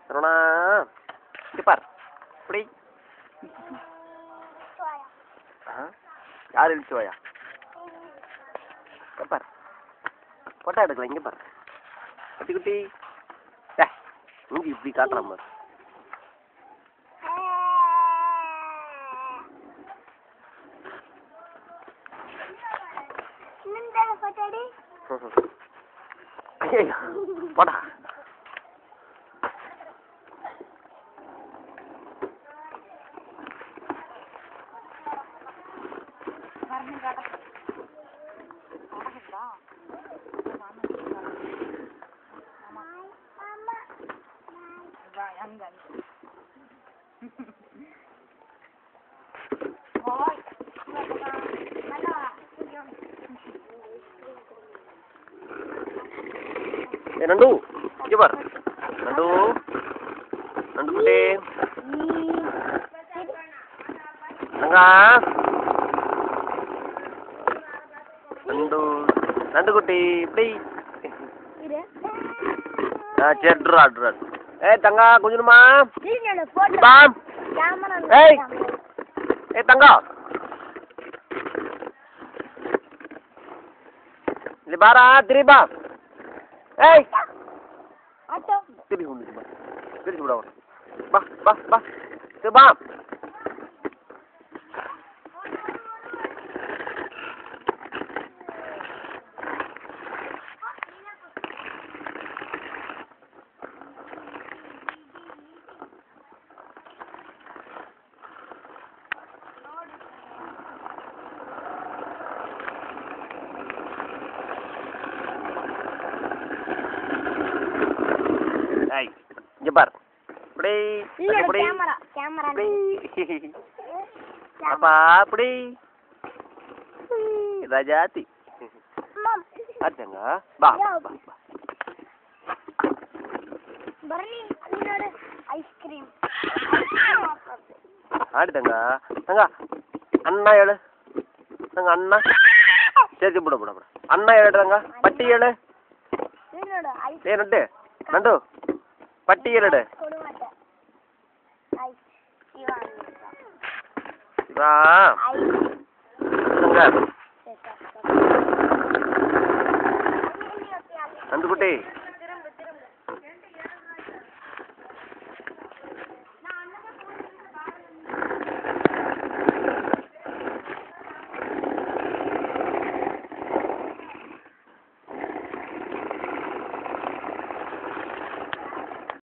சரவணா இங்க பார் இப்படி யார் இழுச்சு வாயா இங்க பார் போட்டோ எடுக்கலாம் இங்க பார் குட்டி குட்டி இங்க இப்படி காட்டுறான் பாரு போடா நண்டு இங்க பார் நண்டு நண்டு குட்டி தங்கா நண்டு நண்டு குட்டி இப்படி சரி தங்கா கொஞ்சமா ஏய் ஏய் தங்கா ಇಲ್ಲಿ ಬಾರ ತಿರಿ ಬಾ ಏಯ್ ತಿರಿ ಹುಂಡಿ ಬಾ ತಿರಿ ಬಿಡ ಬಾ ಬಾ ಬಾ ತಿರಿ ಬಾ இங்க பார் இப்படி இப்படி apa இப்படி ராஜாத்தி அடங்க பா பா பரணி இன்னொரு ஐஸ்கிரீம் ஆடுதங்க தங்க அண்ணா ஏழு தங்க அண்ணா சரி ಬಿಡು ಬಿಡು ಬಿಡು ಅಣ್ಣ ಹೇಳ್ರಂಗ ಪಟ್ಟಿ ಹೇಳು ಏನಂತೆ ನಂದು ಪಟ್ಟಿ ಎರಡು ನಂದು ಕುಟ್ಟಿ